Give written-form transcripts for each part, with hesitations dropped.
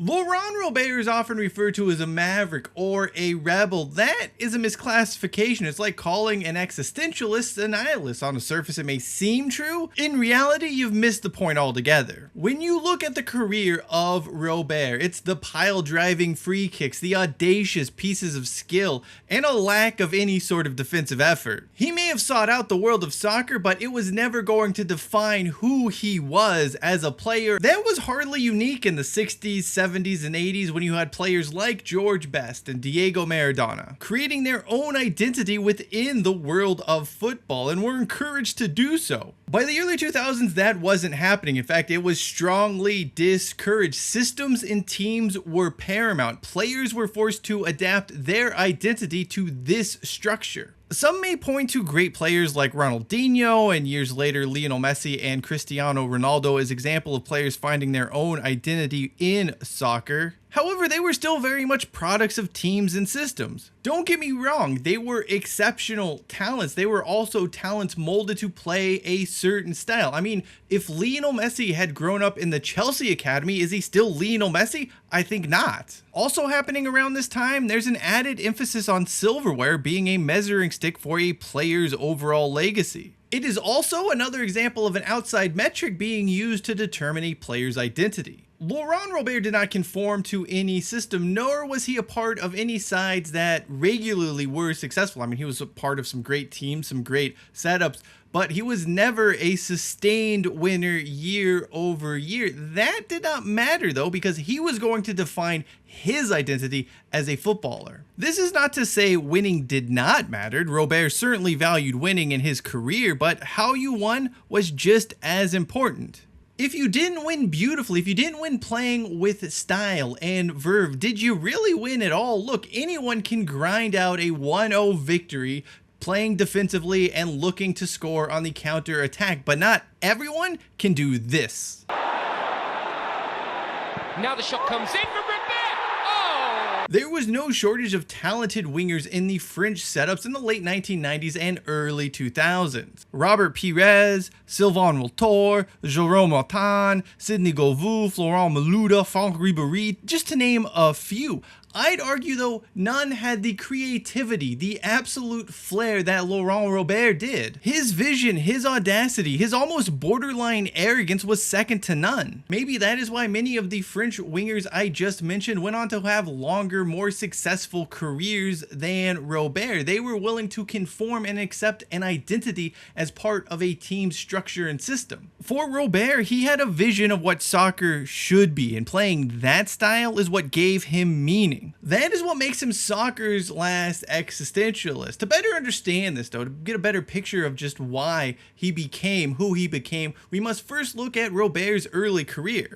Laurent Robert is often referred to as a maverick or a rebel. That is a misclassification. It's like calling an existentialist a nihilist. On the surface, it may seem true. In reality, you've missed the point altogether. When you look at the career of Robert, it's the pile-driving free kicks, the audacious pieces of skill, and a lack of any sort of defensive effort. He may have sought out the world of soccer, but it was never going to define who he was as a player. That was hardly unique in the 60s, 70s, and 80s when you had players like George Best and Diego Maradona creating their own identity within the world of football, and were encouraged to do so. By the early 2000s, that wasn't happening. In fact, it was strongly discouraged. Systems and teams were paramount. Players were forced to adapt their identity to this structure. Some may point to great players like Ronaldinho and years later Lionel Messi and Cristiano Ronaldo as example of players finding their own identity in soccer. However, they were still very much products of teams and systems. Don't get me wrong, they were exceptional talents. They were also talents molded to play a certain style. I mean, if Lionel Messi had grown up in the Chelsea Academy, is he still Lionel Messi? I think not. Also happening around this time, there's an added emphasis on silverware being a measuring stick for a player's overall legacy. It is also another example of an outside metric being used to determine a player's identity. Laurent Robert did not conform to any system, nor was he a part of any sides that regularly were successful. I mean, he was a part of some great teams, some great setups, but he was never a sustained winner year over year. That did not matter though, because he was going to define his identity as a footballer. This is not to say winning did not matter. Robert certainly valued winning in his career, but how you won was just as important. If you didn't win beautifully, if you didn't win playing with style and verve, did you really win at all? Look, anyone can grind out a 1-0 victory playing defensively and looking to score on the counter attack, but not everyone can do this. Now the shot comes in from Robert. There was no shortage of talented wingers in the French setups in the late 1990s and early 2000s. Robert Pires, Sylvain Wiltor, Jérôme Martin, Sidney Govou, Florent Malouda, Franck Ribéry, just to name a few. I'd argue though, none had the creativity, the absolute flair that Laurent Robert did. His vision, his audacity, his almost borderline arrogance was second to none. Maybe that is why many of the French wingers I just mentioned went on to have longer, more successful careers than Robert. They were willing to conform and accept an identity as part of a team's structure and system. For Robert, he had a vision of what soccer should be, and playing that style is what gave him meaning. That is what makes him soccer's last existentialist. To better understand this though, to get a better picture of just why he became who he became, we must first look at Robert's early career.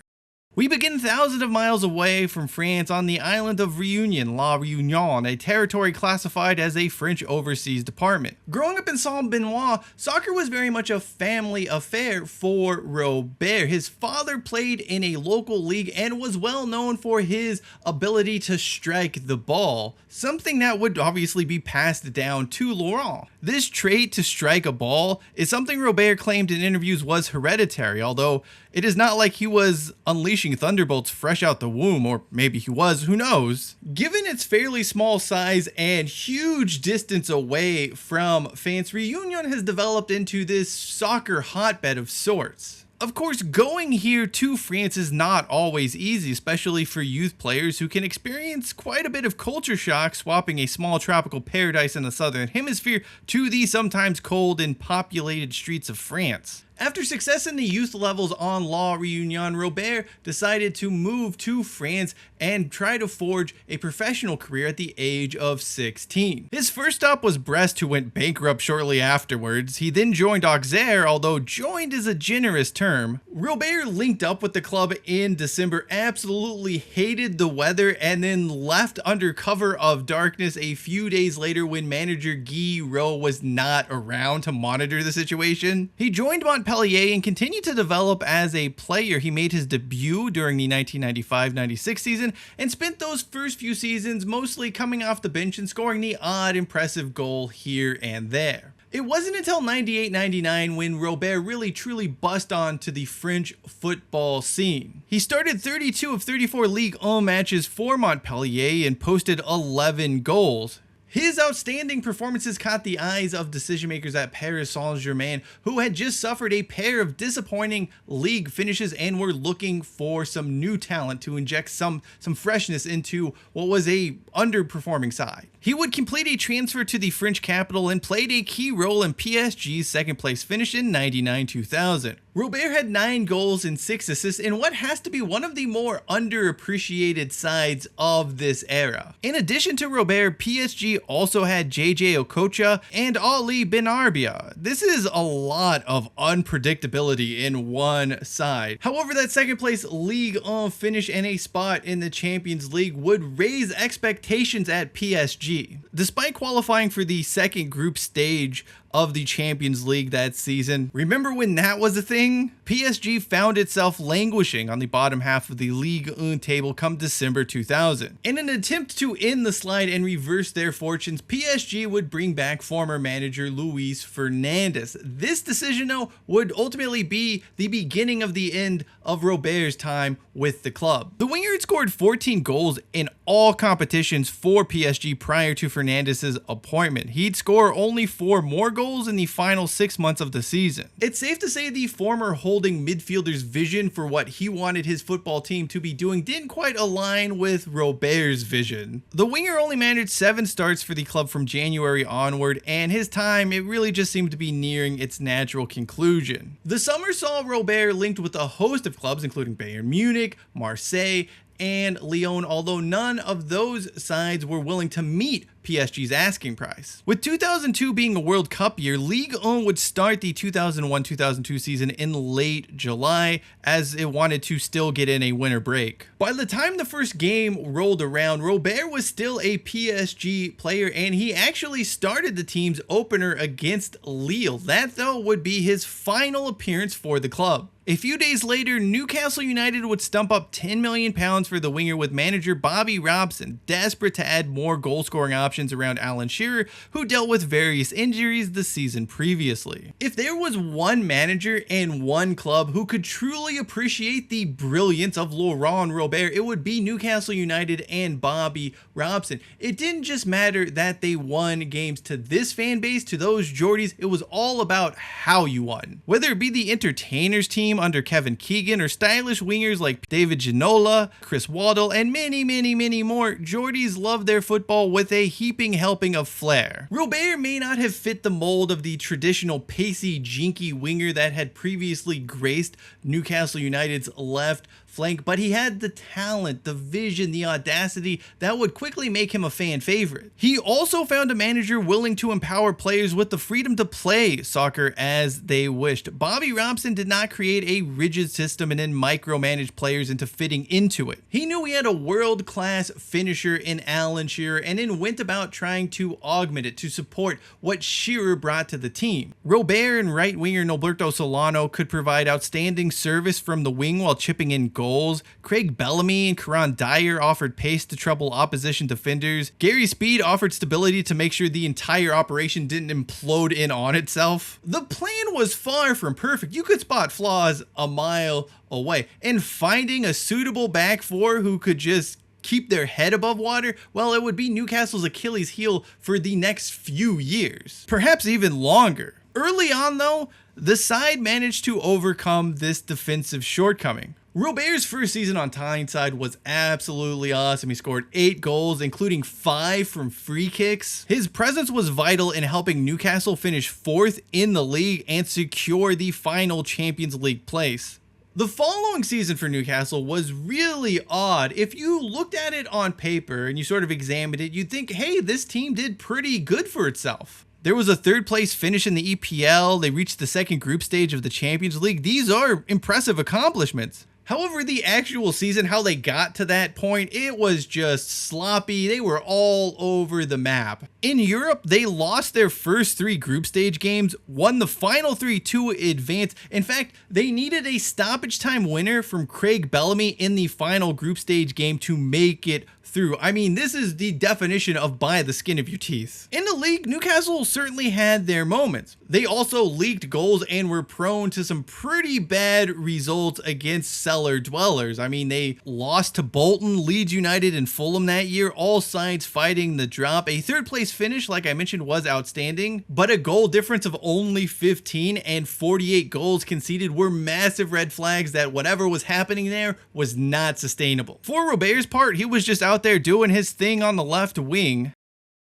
We begin thousands of miles away from France on the island of Réunion, La Réunion, a territory classified as a French overseas department. Growing up in Saint-Benoît, soccer was very much a family affair for Robert. His father played in a local league and was well known for his ability to strike the ball, something that would obviously be passed down to Laurent. This trait to strike a ball is something Robert claimed in interviews was hereditary, although it is not like he was unleashing thunderbolts fresh out the womb, or maybe he was, who knows. Given its fairly small size and huge distance away from France, Réunion has developed into this soccer hotbed of sorts. Of course, going here to France is not always easy, especially for youth players who can experience quite a bit of culture shock swapping a small tropical paradise in the southern hemisphere to the sometimes cold and populated streets of France. After success in the youth levels on La Réunion, Robert decided to move to France and try to forge a professional career at the age of 16. His first stop was Brest, who went bankrupt shortly afterwards. He then joined Auxerre, although joined is a generous term. Robert linked up with the club in December, absolutely hated the weather, and then left under cover of darkness a few days later when manager Guy Rowe was not around to monitor the situation. He joined Montpellier and continued to develop as a player. He made his debut during the 1995-96 season and spent those first few seasons mostly coming off the bench and scoring the odd impressive goal here and there. It wasn't until 98-99 when Robert really truly bust onto the French football scene. He started 32 of 34 Ligue 1 matches for Montpellier and posted 11 goals. His outstanding performances caught the eyes of decision makers at Paris Saint-Germain, who had just suffered a pair of disappointing league finishes and were looking for some new talent to inject some freshness into what was a underperforming side. He would complete a transfer to the French capital and played a key role in PSG's second place finish in 99-2000. Robert had 9 goals and 6 assists in what has to be one of the more underappreciated sides of this era. In addition to Robert, PSG also had JJ Okocha and Ali Benarbia. This is a lot of unpredictability in one side. However, that second place Ligue 1 finish and a spot in the Champions League would raise expectations at PSG. Despite qualifying for the second group stage of the Champions League that season, remember when that was a thing? PSG found itself languishing on the bottom half of the Ligue 1 table come December 2000. In an attempt to end the slide and reverse their fortunes, PSG would bring back former manager Luis Fernandez. This decision, though, would ultimately be the beginning of the end of Robert's time with the club. The winger had scored 14 goals in all competitions for PSG prior to Fernandez's appointment. He'd score only 4 more goals in the final 6 months of the season. It's safe to say the former holding midfielder's vision for what he wanted his football team to be doing didn't quite align with Robert's vision. The winger only managed 7 starts for the club from January onward, and his time, it really just seemed to be nearing its natural conclusion. The summer saw Robert linked with a host of clubs including Bayern Munich, Marseille, and Lyon, although none of those sides were willing to meet PSG's asking price. With 2002 being a World Cup year, Ligue 1 would start the 2001-2002 season in late July, as it wanted to still get in a winter break. By the time the first game rolled around, Robert was still a PSG player, and he actually started the team's opener against Lille. That, though, would be his final appearance for the club. A few days later, Newcastle United would stump up £10 million for the winger, with manager Bobby Robson desperate to add more goal-scoring options around Alan Shearer, who dealt with various injuries the season previously. If there was one manager and one club who could truly appreciate the brilliance of Laurent Robert, it would be Newcastle United and Bobby Robson. It didn't just matter that they won games. To this fan base, to those Geordies, it was all about how you won. Whether it be the entertainers team under Kevin Keegan or stylish wingers like David Ginola, Chris Waddle, and many more, Geordies love their football with a heaping helping of flair. Robert may not have fit the mold of the traditional pacey, jinky winger that had previously graced Newcastle United's left flank, but he had the talent, the vision, the audacity that would quickly make him a fan favorite. He also found a manager willing to empower players with the freedom to play soccer as they wished. Bobby Robson did not create a rigid system and then micromanage players into fitting into it. He knew he had a world-class finisher in Alan Shearer and then went about trying to augment it to support what Shearer brought to the team. Robert and right winger Norberto Solano could provide outstanding service from the wing while chipping in goals. Craig Bellamy and Karan Dyer offered pace to trouble opposition defenders. Gary Speed offered stability to make sure the entire operation didn't implode in on itself. The plan was far from perfect. You could spot flaws a mile away, and finding a suitable back four who could just keep their head above water, well, it would be Newcastle's Achilles heel for the next few years, perhaps even longer. Early on, though, the side managed to overcome this defensive shortcoming. Robert's first season on Tyneside was absolutely awesome. He scored 8 goals, including 5 from free kicks. His presence was vital in helping Newcastle finish 4th in the league and secure the final Champions League place. The following season for Newcastle was really odd. If you looked at it on paper and you sort of examined it, you'd think, hey, this team did pretty good for itself. There was a 3rd place finish in the EPL. They reached the second group stage of the Champions League. These are impressive accomplishments. However, the actual season, how they got to that point, it was just sloppy. They were all over the map. In Europe, they lost their first 3 group stage games, won the final 3 to advance. In fact, they needed a stoppage time winner from Craig Bellamy in the final group stage game to make it through. I mean, this is the definition of by the skin of your teeth. In the league, Newcastle certainly had their moments. They also leaked goals and were prone to some pretty bad results against cellar dwellers. I mean, they lost to Bolton, Leeds United, and Fulham that year, all sides fighting the drop. A third place finish, like I mentioned, was outstanding, but a goal difference of only 15 and 48 goals conceded were massive red flags that whatever was happening there was not sustainable. For Robert's part, he was just out there doing his thing on the left wing.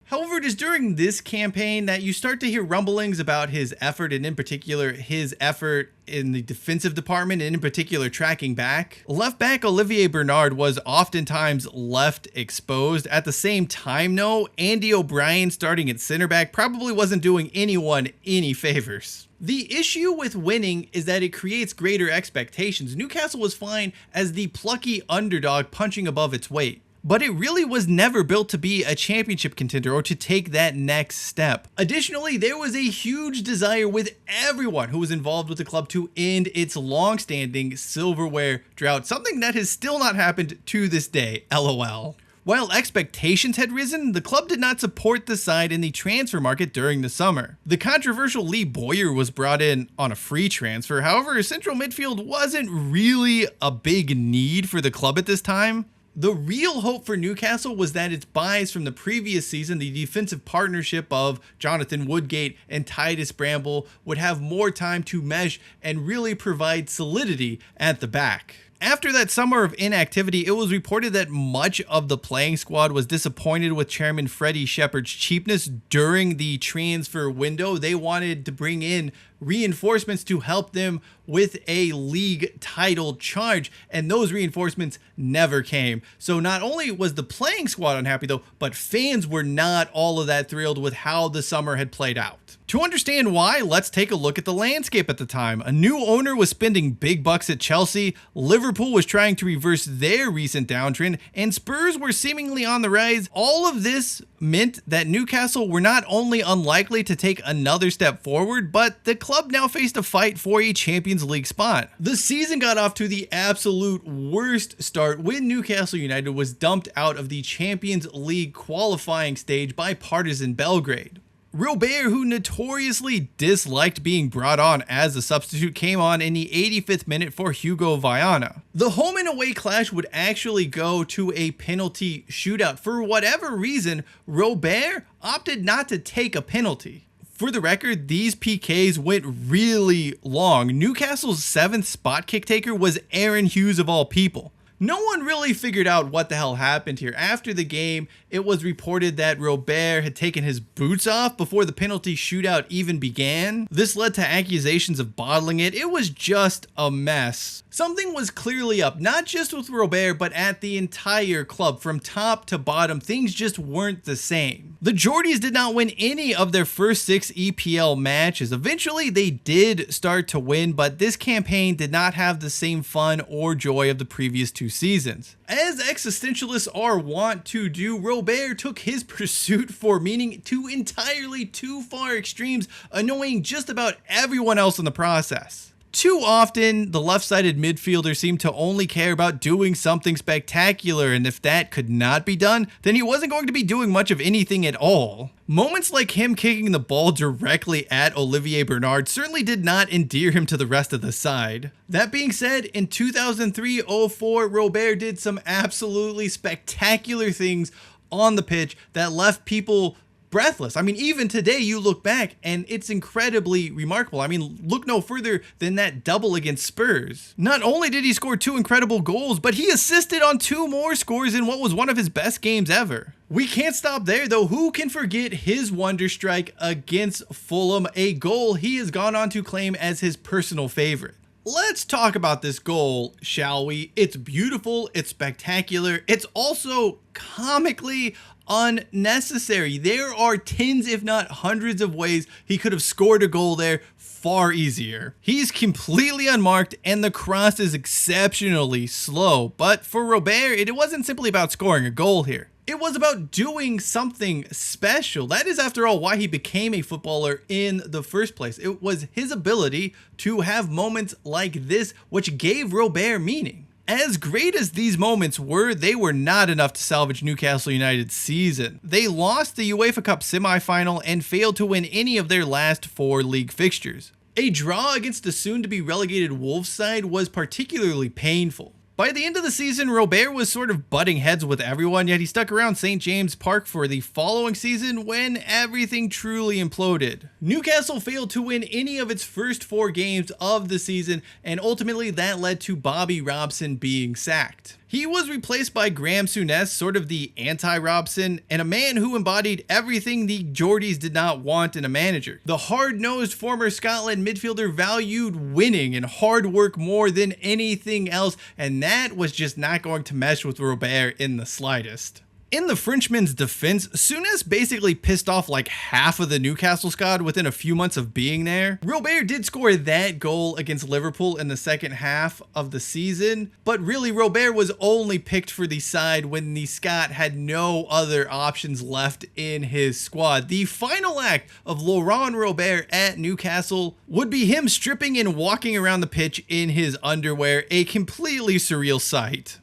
However, it is during this campaign that you start to hear rumblings about his effort, and in particular, his effort in the defensive department, and in particular, tracking back. Left back Olivier Bernard was oftentimes left exposed. At the same time, though, Andy O'Brien starting at center back probably wasn't doing anyone any favors. The issue with winning is that it creates greater expectations. Newcastle was fine as the plucky underdog punching above its weight, but it really was never built to be a championship contender or to take that next step. Additionally, there was a huge desire with everyone who was involved with the club to end its long-standing silverware drought, something that has still not happened to this day, LOL. While expectations had risen, the club did not support the side in the transfer market during the summer. The controversial Lee Boyer was brought in on a free transfer. However, central midfield wasn't really a big need for the club at this time. The real hope for Newcastle was that its buys from the previous season, the defensive partnership of Jonathan Woodgate and Titus Bramble, would have more time to mesh and really provide solidity at the back. After that summer of inactivity, it was reported that much of the playing squad was disappointed with Chairman Freddie Shepherd's cheapness during the transfer window. They wanted to bring in reinforcements to help them with a league title charge, and those reinforcements never came. So not only was the playing squad unhappy though, but fans were not all of that thrilled with how the summer had played out. To understand why, let's take a look at the landscape at the time. A new owner was spending big bucks at Chelsea, Liverpool was trying to reverse their recent downtrend, and Spurs were seemingly on the rise. All of this meant that Newcastle were not only unlikely to take another step forward, but the club now faced a fight for a Champions League spot. The season got off to the absolute worst start when Newcastle United was dumped out of the Champions League qualifying stage by partisan Belgrade. Robert, who notoriously disliked being brought on as a substitute, came on in the 85th minute for Hugo Viana. The home and away clash would actually go to a penalty shootout. For whatever reason, Robert opted not to take a penalty. For the record, these PKs went really long. Newcastle's 7th spot kick taker was Aaron Hughes of all people. No one really figured out what the hell happened here. After the game, it was reported that Robert had taken his boots off before the penalty shootout even began. This led to accusations of bottling it. It was just a mess. Something was clearly up, not just with Robert, but at the entire club. From top to bottom, things just weren't the same. The Geordies did not win any of their first 6 EPL matches. Eventually, they did start to win, but this campaign did not have the same fun or joy of the previous 2 seasons. As existentialists are wont to do, Robert took his pursuit for meaning to entirely too far extremes, annoying just about everyone else in the process. Too often, the left-sided midfielder seemed to only care about doing something spectacular, and if that could not be done, then he wasn't going to be doing much of anything at all. Moments like him kicking the ball directly at Olivier Bernard certainly did not endear him to the rest of the side. That being said, in 2003-04, Robert did some absolutely spectacular things on the pitch that left people breathless. I mean, even today you look back and it's incredibly remarkable. I mean, look no further than that double against Spurs. Not only did he score 2 incredible goals, but he assisted on 2 more scores in what was one of his best games ever. We can't stop there though. Who can forget his wonder strike against Fulham, a goal he has gone on to claim as his personal favorite. Let's talk about this goal, shall we? It's beautiful, it's spectacular, it's also comically unnecessary. There are tens, if not hundreds of ways he could have scored a goal there far easier. He's completely unmarked and the cross is exceptionally slow. But for Robert, it wasn't simply about scoring a goal here. It was about doing something special. That is, after all, why he became a footballer in the first place. It was his ability to have moments like this which gave Robert meaning. As great as these moments were, they were not enough to salvage Newcastle United's season. They lost the UEFA Cup semi-final and failed to win any of their last 4 league fixtures. A draw against the soon-to-be relegated Wolves side was particularly painful. By the end of the season, Robert was sort of butting heads with everyone, yet he stuck around St. James Park for the following season when everything truly imploded. Newcastle failed to win any of its first 4 games of the season, and ultimately that led to Bobby Robson being sacked. He was replaced by Graham Souness, sort of the anti-Robson, and a man who embodied everything the Geordies did not want in a manager. The hard-nosed former Scotland midfielder valued winning and hard work more than anything else, and that was just not going to mesh with Robert in the slightest. In the Frenchman's defense, Souness basically pissed off like half of the Newcastle squad within a few months of being there. Robert did score that goal against Liverpool in the second half of the season, but really Robert was only picked for the side when the Scot had no other options left in his squad. The final act of Laurent Robert at Newcastle would be him stripping and walking around the pitch in his underwear, a completely surreal sight.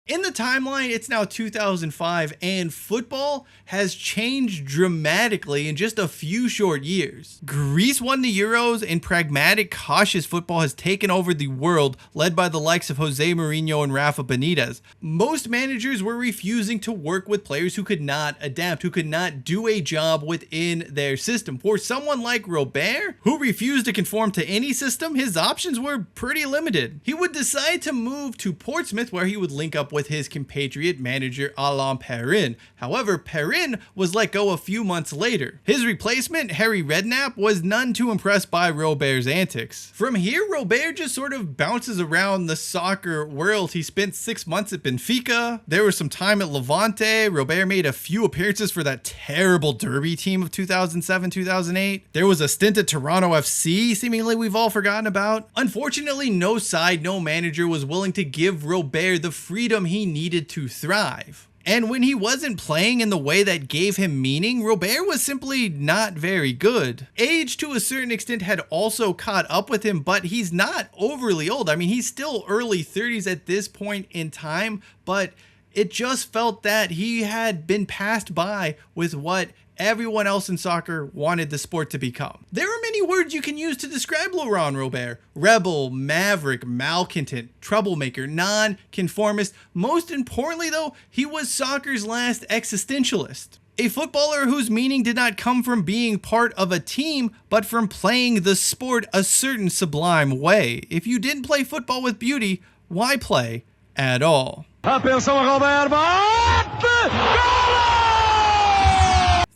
In the timeline, it's now 2005, and football has changed dramatically in just a few short years. Greece won the Euros, and pragmatic, cautious football has taken over the world, led by the likes of Jose Mourinho and Rafa Benitez. Most managers were refusing to work with players who could not adapt, who could not do a job within their system. For someone like Robert, who refused to conform to any system, his options were pretty limited. He would decide to move to Portsmouth, where he would link up with his compatriot manager Alain Perrin. However, Perrin was let go a few months later. His replacement, Harry Redknapp, was none too impressed by Robert's antics. From here, Robert just sort of bounces around the soccer world. He spent 6 months at Benfica. There was some time at Levante. Robert made a few appearances for that terrible Derby team of 2007-2008. There was a stint at Toronto FC, seemingly we've all forgotten about. Unfortunately, no side, no manager was willing to give Robert the freedom he needed to thrive. And when he wasn't playing in the way that gave him meaning, Robert was simply not very good. Age to a certain extent had also caught up with him, but he's not overly old. I mean, he's still early 30s at this point in time, but it just felt that he had been passed by with what everyone else in soccer wanted the sport to become. There are many words you can use to describe Laurent Robert: rebel, maverick, malcontent, troublemaker, non-conformist. Most importantly though, he was soccer's last existentialist. A footballer whose meaning did not come from being part of a team, but from playing the sport a certain sublime way. If you didn't play football with beauty, why play at all? Atenção a Robert, bate! Gol!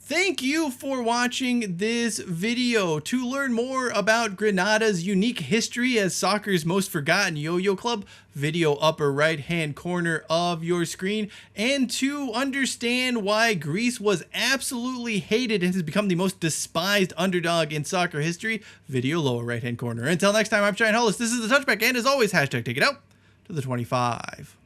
Thank you for watching this video. To learn more about Granada's unique history as soccer's most forgotten yo-yo club, video upper right hand corner of your screen, and to understand why Greece was absolutely hated and has become the most despised underdog in soccer history, video lower right hand corner. Until next time, I'm Giant Hollis. This is the Touchback, and as always, hashtag take it out to the 25.